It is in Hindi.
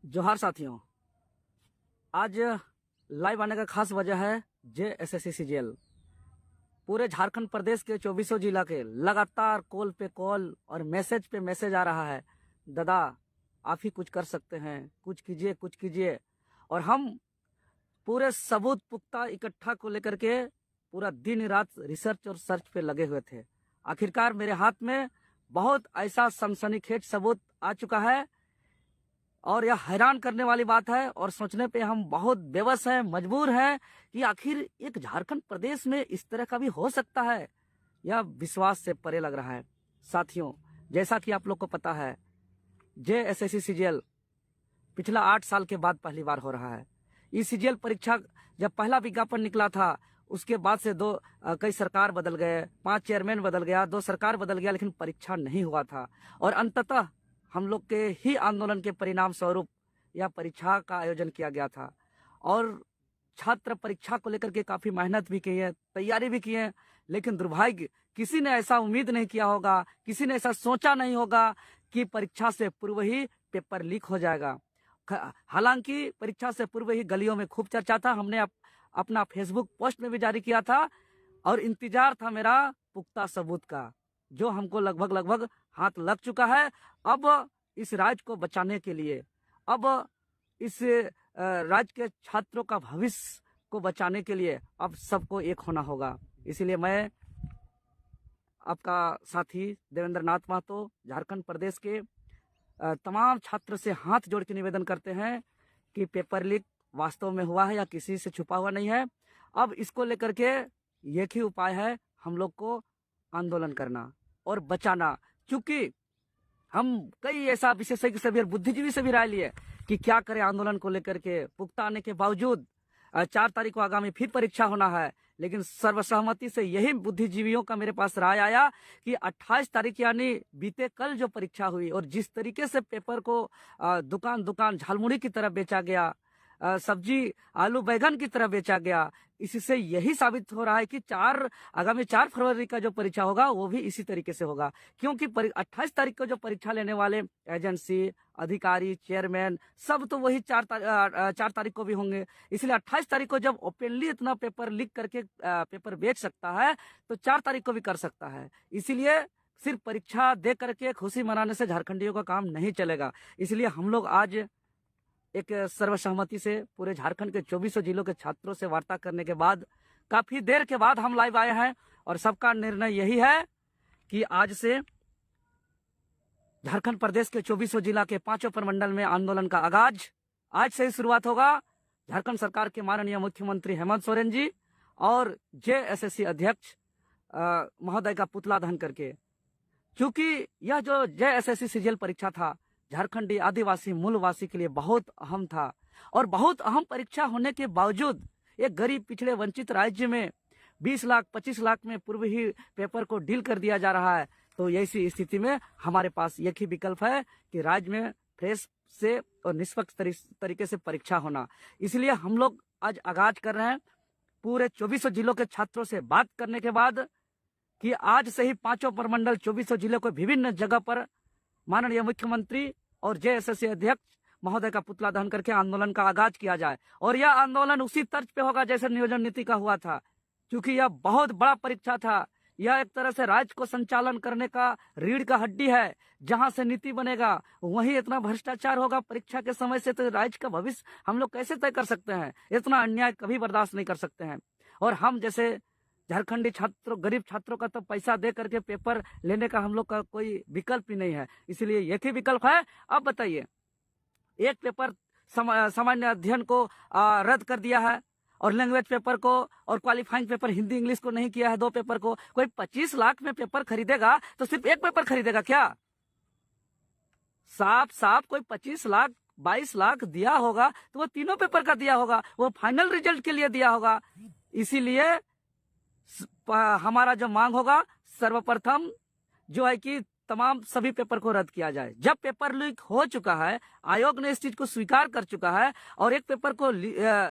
जोहार साथियों। आज लाइव आने का खास वजह है JSSC CGL। पूरे झारखंड प्रदेश के 24 जिला के लगातार कॉल पे कॉल और मैसेज पे मैसेज आ रहा है, दादा आप ही कुछ कर सकते हैं, कुछ कीजिए कुछ कीजिए। और हम पूरे सबूत पुख्ता इकट्ठा को लेकर के पूरा दिन रात रिसर्च और सर्च पे लगे हुए थे। आखिरकार मेरे हाथ में बहुत ऐसा सनसनीखेज सबूत आ चुका है और यह हैरान करने वाली बात है और सोचने पे हम बहुत बेबस हैं, मजबूर हैं कि आखिर एक झारखंड प्रदेश में इस तरह का भी हो सकता है। यह विश्वास से परे लग रहा है। साथियों, जैसा कि आप लोग को पता है, JSSC CGL पिछला 8 साल के बाद पहली बार हो रहा है। इस CGL परीक्षा जब पहला विज्ञापन निकला था, उसके बाद से कई सरकार बदल गए, 5 चेयरमैन बदल गया, 2 सरकार बदल गया, लेकिन परीक्षा नहीं हुआ था। और अंततः हम लोग के ही आंदोलन के परिणाम स्वरूप यह परीक्षा का आयोजन किया गया था। और छात्र परीक्षा को लेकर के काफी मेहनत भी की है, तैयारी भी की है, लेकिन दुर्भाग्य किसी ने ऐसा उम्मीद नहीं किया होगा, किसी ने ऐसा सोचा नहीं होगा कि परीक्षा से पूर्व ही पेपर लीक हो जाएगा। हालांकि परीक्षा से पूर्व ही गलियों में खूब चर्चा था, हमने अपना फेसबुक पोस्ट में भी जारी किया था और इंतजार था मेरा पुख्ता सबूत का, जो हमको लगभग हाथ लग चुका है। अब इस राज्य को बचाने के लिए, अब इस राज्य के छात्रों का भविष्य को बचाने के लिए अब सबको एक होना होगा। इसीलिए मैं आपका साथी देवेंद्र नाथ महतो झारखंड प्रदेश के तमाम छात्र से हाथ जोड़ के निवेदन करते हैं कि पेपर लीक वास्तव में हुआ है या किसी से छुपा हुआ नहीं है। अब इसको लेकर के एक ही उपाय है, हम लोग को आंदोलन करना और बचाना। क्योंकि हम कई ऐसा विशेषज्ञ से भी और बुद्धिजीवी से भी राय लिए कि क्या करें आंदोलन को लेकर के। पुख्ता आने के बावजूद 4 तारीख को आगामी फिर परीक्षा होना है, लेकिन सर्वसहमति से यही बुद्धिजीवियों का मेरे पास राय आया कि 28 तारीख यानी बीते कल जो परीक्षा हुई और जिस तरीके से पेपर को दुकान दुकान झालमुड़ी की तरह बेचा गया, सब्जी आलू बैगन की तरह बेचा गया, इससे यही साबित हो रहा है कि आगामी 4 फरवरी का जो परीक्षा होगा वो भी इसी तरीके से होगा। क्योंकि 28 तारीख को जो परीक्षा लेने वाले एजेंसी, अधिकारी, चेयरमैन सब तो वही 4 तारीख को भी होंगे। इसलिए 28 तारीख को जब ओपनली इतना पेपर लीक करके पेपर बेच सकता है, तो 4 तारीख को भी कर सकता है। इसीलिए सिर्फ परीक्षा दे करके खुशी मनाने से झारखंडियों का काम नहीं चलेगा। इसलिए हम लोग आज एक सर्वसहमति से पूरे झारखंड के 24 जिलों के छात्रों से वार्ता करने के बाद काफी देर के बाद हम लाइव आए हैं और सबका निर्णय यही है कि आज से झारखंड प्रदेश के 24 जिला के 5 प्रमंडल में आंदोलन का आगाज आज से ही शुरुआत होगा। झारखंड सरकार के माननीय मुख्यमंत्री हेमंत सोरेन जी और JSSC अध्यक्ष महोदय का पुतला दहन करके, क्योंकि यह जो JSSC CGL परीक्षा था झारखंडी आदिवासी मूलवासी के लिए बहुत अहम था। और बहुत अहम परीक्षा होने के बावजूद एक गरीब पिछड़े वंचित राज्य में 20 लाख 25 लाख में पूर्व ही पेपर को डील कर दिया जा रहा है। तो ऐसी स्थिति में हमारे पास एक ही विकल्प है कि राज्य में फ्रेश से और निष्पक्ष तरीके से परीक्षा होना। इसलिए हम लोग आज आगाज कर रहे हैं पूरे 24 जिलों के छात्रों से बात करने के बाद कि आज से ही 5 प्रमंडल 24 जिलों को विभिन्न जगह पर माननीय मुख्यमंत्री और JSSC अध्यक्ष महोदय का पुतला दहन करके आंदोलन का आगाज किया जाए। और यह आंदोलन उसी तर्ज पे होगा जैसे नियोजन नीति का हुआ था, क्योंकि यह बहुत बड़ा परीक्षा था। यह एक तरह से राज्य को संचालन करने का रीढ़ का हड्डी है। जहां से नीति बनेगा वहीं इतना भ्रष्टाचार होगा परीक्षा के समय से, तो राज्य का भविष्य हम लोग कैसे तय कर सकते हैं? इतना अन्याय कभी बर्दाश्त नहीं कर सकते हैं। और हम जैसे झारखंडी छात्रों, गरीब छात्रों का तो पैसा दे करके पेपर लेने का हम लोग का कोई विकल्प ही नहीं है। इसलिए एक ही विकल्प है। अब बताइए, एक पेपर सामान्य अध्ययन को रद्द कर दिया है और लैंग्वेज पेपर को और क्वालिफाइंग पेपर हिंदी इंग्लिश को नहीं किया है, 2 पेपर को। कोई 25 लाख में पेपर खरीदेगा तो सिर्फ एक पेपर खरीदेगा क्या? साफ कोई 25 लाख 22 लाख दिया होगा तो वो तीनों पेपर का दिया होगा, वो फाइनल रिजल्ट के लिए दिया होगा। इसीलिए हमारा जो मांग होगा, सर्वप्रथम जो है कि तमाम सभी पेपर को रद्द किया जाए। जब पेपर लीक हो चुका है, आयोग ने इस चीज को स्वीकार कर चुका है और एक पेपर को